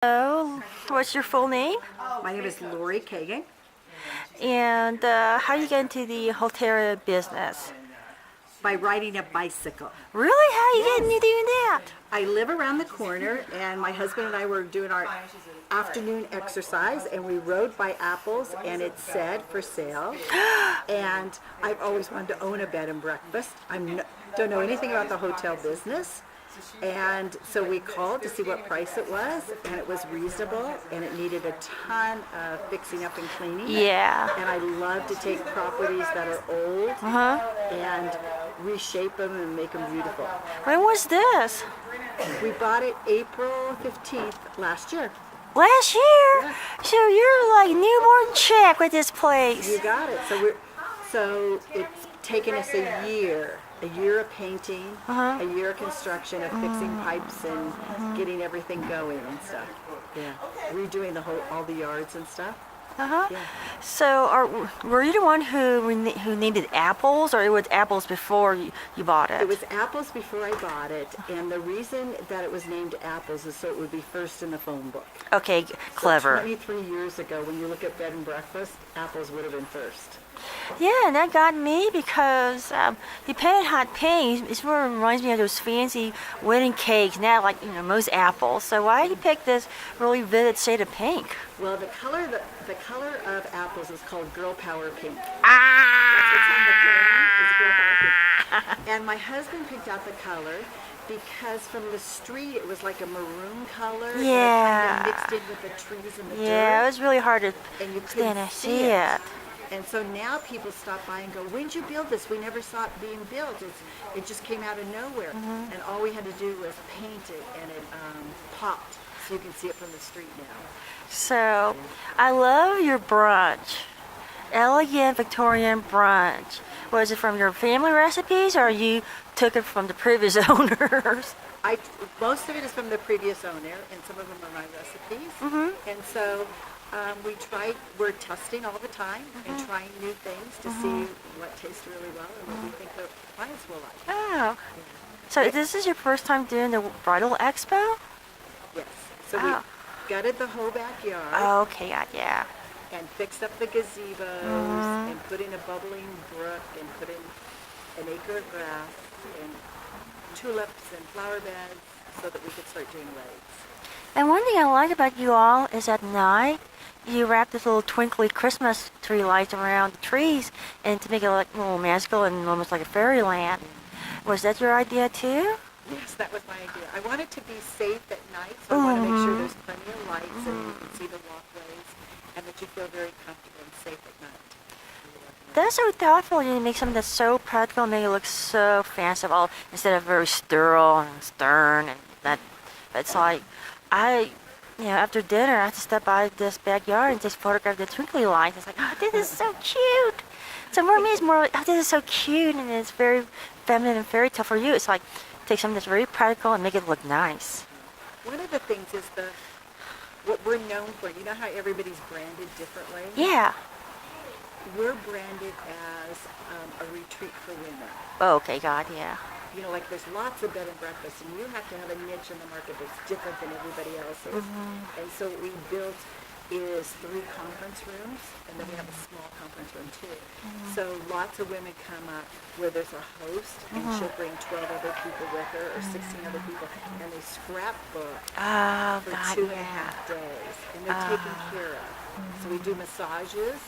Hello, what's your full name? My name is LAURIE Kagan. And how do you get into the hotel business? By riding a bicycle. Really? How are you getting into doing that? I live around the corner, and my husband and I were doing our afternoon exercise, and we rode by apples, and it said for sale. And I've always wanted to own a bed and breakfast. Don't know anything about the hotel business. And so we called to see what price it was, and it was reasonable, and it needed a ton of fixing up and cleaning. Yeah. And I love to take properties that are old and reshape them and make them beautiful. When was this? We bought it April 15th last year. Last year? Yeah. So you're like newborn chick with this place. You got it. So it's taken us a year of painting, a year of construction, of fixing pipes and getting everything going and stuff. Yeah, redoing all the yards and stuff. Yeah. So were you the one who named it apples, or it was apples before you bought it? It was apples before I bought it, and the reason that it was named apples is so it would be first in the phone book. Okay, clever. So 23 years ago, when you look at bed and breakfast, apples would have been first. Yeah, and that got me because the painted hot pink, it sort of reminds me of those fancy wedding cakes, not like, most apples. So why did you pick this really vivid shade of pink? Well, the color of apples is called Girl Power Pink. Ah! That's what's on the can, is Girl Power Pink. And my husband picked out the color because from the street it was like a maroon color. Yeah. And it kind of mixed in with the trees and the dirt. Yeah, it was really hard to And you stand couldn't and see see it. And so now people stop by and go, when did you build this? We never saw it being built. It just came out of nowhere. And all we had to do was paint it, and it popped. So you can see it from the street now. So, I love your brunch. Elegant Victorian brunch. Was it from your family recipes, or you took it from the previous owners? Most of it is from the previous owner, and some of them are my recipes. And so we're testing all the time and trying new things to see what tastes really well and what we think the clients will like. Oh. So this is your first time doing the bridal expo? Yes. So we gutted the whole backyard. Oh, okay, yeah. And fixed up the gazebos and put in a bubbling brook and put in an acre of grass and tulips and flower beds so that we could start doing legs. And one thing I like about you all is at night, you wrap this little twinkly Christmas tree lights around the trees and to make it like a little magical and almost like a fairyland. Was that your idea too? Yes, that was my idea. I wanted to be safe at night, so I want to make sure there's plenty of lights and you can see the walkways and that you feel very comfortable and safe at night. That's so thoughtful. You make something that's so practical and make it look so fanciful instead of very sterile and stern. And that, it's like, after dinner, I have to step by this backyard and just photograph the twinkly lights. It's like, oh, this is so cute. So for me, it's more like, oh, this is so cute, and it's very feminine and fairy tale. For you, it's like, take something that's very practical and make it look nice. One of the things is what we're known for. You know how everybody's branded differently? Yeah. We're branded as a retreat for women. Oh, okay, God, yeah. You know, like there's lots of bed and breakfast, and you have to have a niche in the market that's different than everybody else's. And so what we built is 3 conference rooms, and then we have a small conference room too. So lots of women come up where there's a host, and she'll bring 12 other people with her, or 16 other people, and they scrapbook for 2.5 days, and they're taken care of. So we do massages.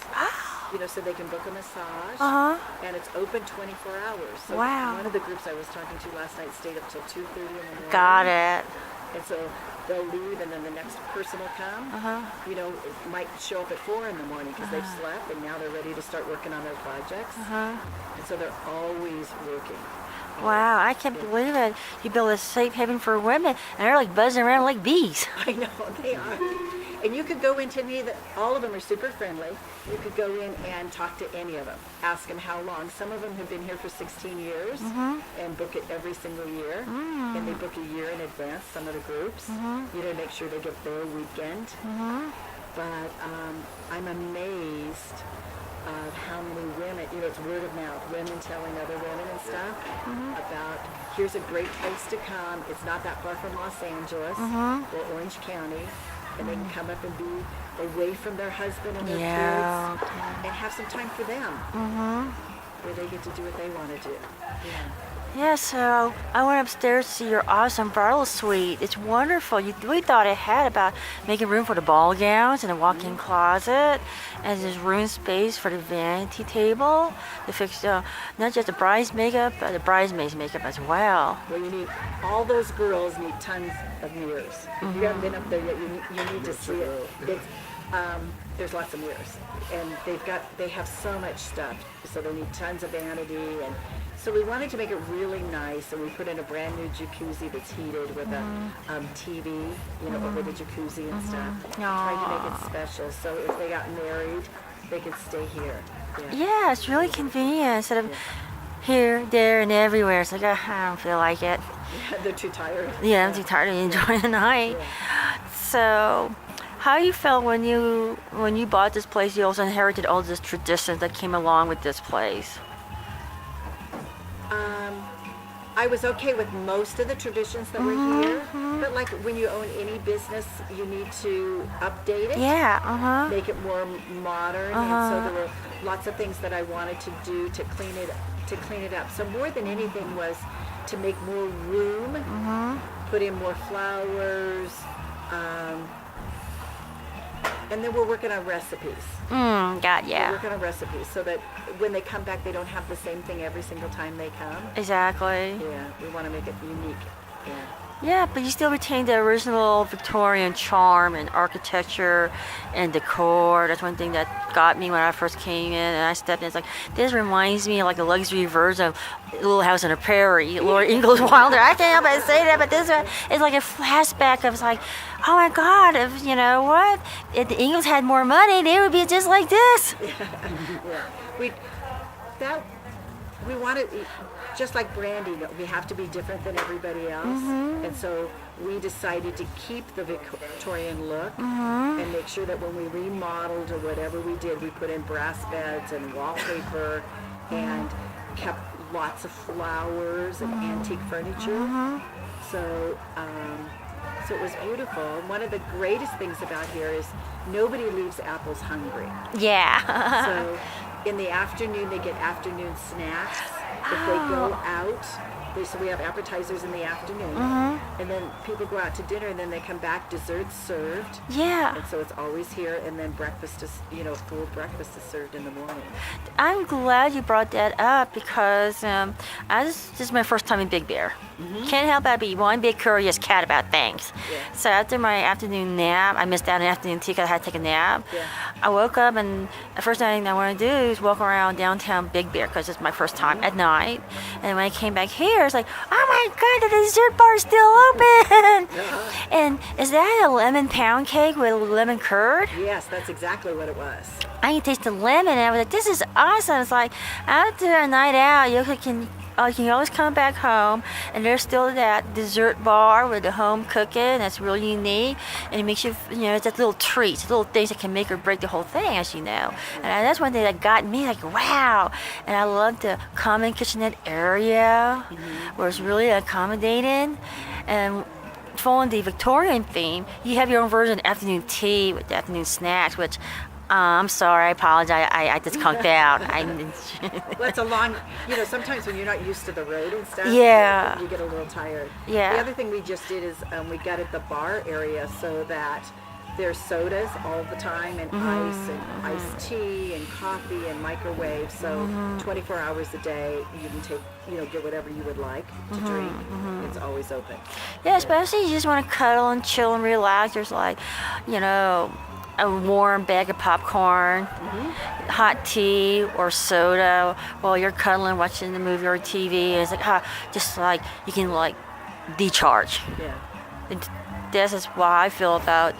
So they can book a massage, and it's open 24 hours. So one of the groups I was talking to last night stayed up till 2:30 in the morning. Got it. And so they'll leave, and then the next person will come. It might show up at 4 in the morning because they've slept, and now they're ready to start working on their projects. And so they're always working. Wow, I can't believe it. You built a safe haven for women, and they're like buzzing around like bees. I know, they are. And you could go into all of them are super friendly. You could go in and talk to any of them. Ask them how long. Some of them have been here for 16 years and book it every single year. And they book a year in advance, some of the groups, to make sure they get their weekend. But I'm amazed of how many women, it's word of mouth, women telling other women and stuff about here's a great place to come. It's not that far from Los Angeles or Orange County. and they can come up and be away from their husband and their Yeah. kids and have some time for them where they get to do what they want to do. Yeah. Yeah, so I went upstairs to see your awesome bridal suite. It's wonderful. You really thought ahead about making room for the ball gowns and a walk-in closet, and there's room space for the vanity table to fix not just the bride's makeup, but the bridesmaid's makeup as well. Well, you need, all those girls need tons of mirrors. If you haven't been up there yet, you need to see it. It's, there's lots of mirrors, and they have so much stuff, so they need tons of vanity, and so we wanted to make it really nice, and we put in a brand new jacuzzi that's heated with a TV, over the jacuzzi and stuff. Tried to make it special, so if they got married, they could stay here. Yeah, it's really convenient instead of here, there, and everywhere. It's like, I don't feel like it. Yeah, they're too tired. Yeah, I'm too tired to enjoy the night. So, how you felt when you bought this place? You also inherited all this traditions that came along with this place. I was okay with most of the traditions that were here, but like when you own any business, you need to update it. Yeah, Make it more modern, and so there were lots of things that I wanted to do to clean it up. So more than anything was to make more room, put in more flowers, and then we're working on recipes. We're working on recipes so that when they come back, they don't have the same thing every single time they come. Exactly. Yeah, we want to make it unique. Yeah. Yeah, but you still retain the original Victorian charm and architecture and decor. That's one thing that got me when I first came in and I stepped in. It's like, this reminds me of like a luxury version of Little House on the Prairie, Lord Ingalls Wilder. I can't help but say that, but this one is like a flashback of like, oh my God, if you know what? If the Ingalls had more money, they would be just like this. Yeah. We wanted, just like branding, we have to be different than everybody else. And so we decided to keep the Victorian look and make sure that when we remodeled or whatever we did, we put in brass beds and wallpaper and kept lots of flowers and antique furniture. So it was beautiful. And one of the greatest things about here is nobody leaves Apples hungry. Yeah. So in the afternoon, they get afternoon snacks. If they go out, so we have appetizers in the afternoon, and then people go out to dinner, and then they come back, desserts served. Yeah. And so it's always here, and then breakfast is, full breakfast is served in the morning. I'm glad you brought that up because this is my first time in Big Bear. Can't help but be one big curious cat about things. Yeah. So after my afternoon nap, I missed out on afternoon tea because I had to take a nap. Yeah. I woke up and the first thing I want to do is walk around downtown Big Bear because it's my first time at night. And when I came back here, it's like, oh my God, the dessert bar is still open. And is that a lemon pound cake with lemon curd? Yes, that's exactly what it was. I can taste the lemon, and I was like, this is awesome. It's like, after a night out, you can always come back home, and there's still that dessert bar with the home cooking that's really unique, and it makes you, it's just little treats, little things that can make or break the whole thing, as you know. And that's one thing that got me, like, wow. And I love the common kitchenette area, where it's really accommodating. And following the Victorian theme, you have your own version of afternoon tea with the afternoon snacks, which I'm sorry, I apologize. I just conked out. Well, it's a long, sometimes when you're not used to the road and stuff, Yeah. you get a little tired. Yeah. The other thing we just did is we gutted the bar area so that there's sodas all the time and ice and iced tea and coffee and microwave. So 24 hours a day, you can take, get whatever you would like to drink. It's always open. Yeah, especially you just want to cuddle and chill and relax. There's like, a warm bag of popcorn, hot tea or soda while you're cuddling, watching the movie or TV. It's like, just like you can like decharge. Yeah. And this is why I feel about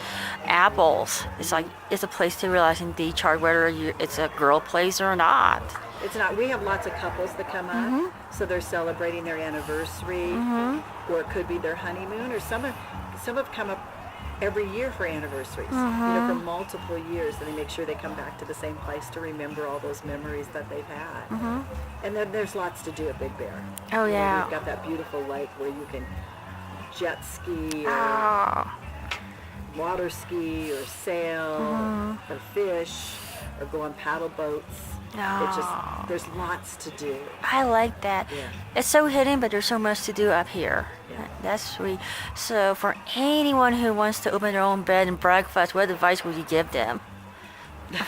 Apples. It's like it's a place to relax and decharge, whether it's a girl place or not. It's not. We have lots of couples that come up, so they're celebrating their anniversary, or it could be their honeymoon, or some have come up every year for anniversaries, for multiple years, and they make sure they come back to the same place to remember all those memories that they've had. And then there's lots to do at Big Bear. Oh, yeah. We've got that beautiful lake where you can jet ski. water ski or sail or fish or go on paddle boats. It's just, there's lots to do. I like that. Yeah. It's so hidden, but there's so much to do up here. Yeah. That's sweet. So for anyone who wants to open their own bed and breakfast, what advice would you give them?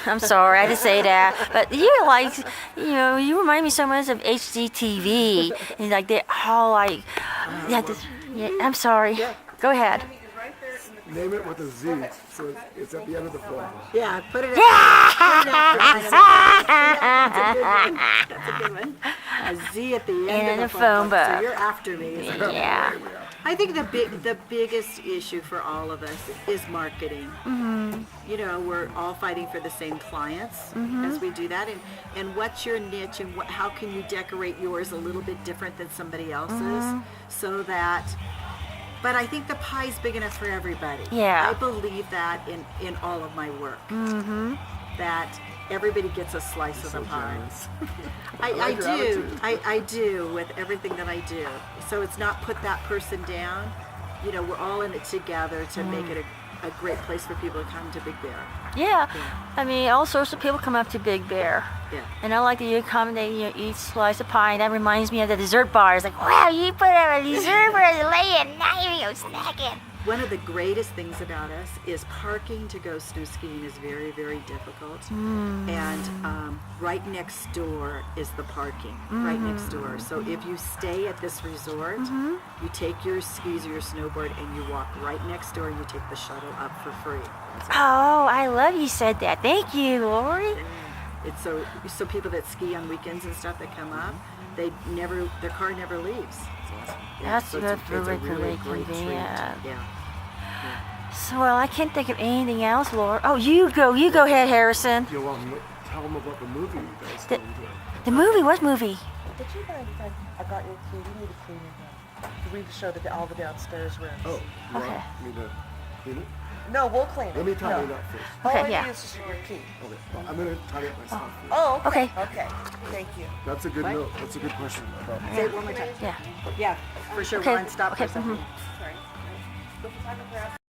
I'm sorry, I had to say that. But you're like, you remind me so much of HGTV. And like they're all like, I'm sorry. Yeah. Go ahead. Name it with a Z, so it's at the end of the phone. Yeah, put it in. That's a good one. A Z at the end And of a the phone book. So book. you're after me. Yeah. I think the biggest issue for all of us is marketing. We're all fighting for the same clients as we do that. And what's your niche, and how can you decorate yours a little bit different than somebody else's, so that. But I think the pie's big enough for everybody. Yeah. I believe that in all of my work. That everybody gets a slice of the pie. I do. I do with everything that I do. So it's not put that person down. We're all in it together to make it a great place for people to come to Big Bear. Yeah. I mean, all sorts of people come up to Big Bear. Yeah. And I like that you accommodate, each slice of pie. And that reminds me of the dessert bar. It's like, wow, you put a dessert bar to lay it, now you go snacking. One of the greatest things about us is parking to go snow skiing is very, very difficult. And right next door is the parking, right next door. So if you stay at this resort, you take your skis or your snowboard and you walk right next door and you take the shuttle up for free. Oh, I love you said that. Thank you, Lori. It's so people that ski on weekends and stuff that come up, their car never leaves. That's so good it's for a really really great treat. convenient. Yeah. So, well, I can't think of anything else, Lori. Oh, you go ahead, Harrison. You'll tell them about the movie you guys did. The movie? What movie? Did you guys, I got your key. We need to clean it up. We showed all the downstairs rooms. Oh, you Okay. want me to clean it? No, we'll clean it. Let me tidy No. it up first. All Okay, I yeah. need is just your key. Okay, well, I'm going to tidy up myself first. Oh, okay. Okay. Okay. Thank you. That's a good note. That's a good question about Say it one more time. Yeah. Yeah, for sure. Okay. Ron, stop Okay. for a second. Sorry.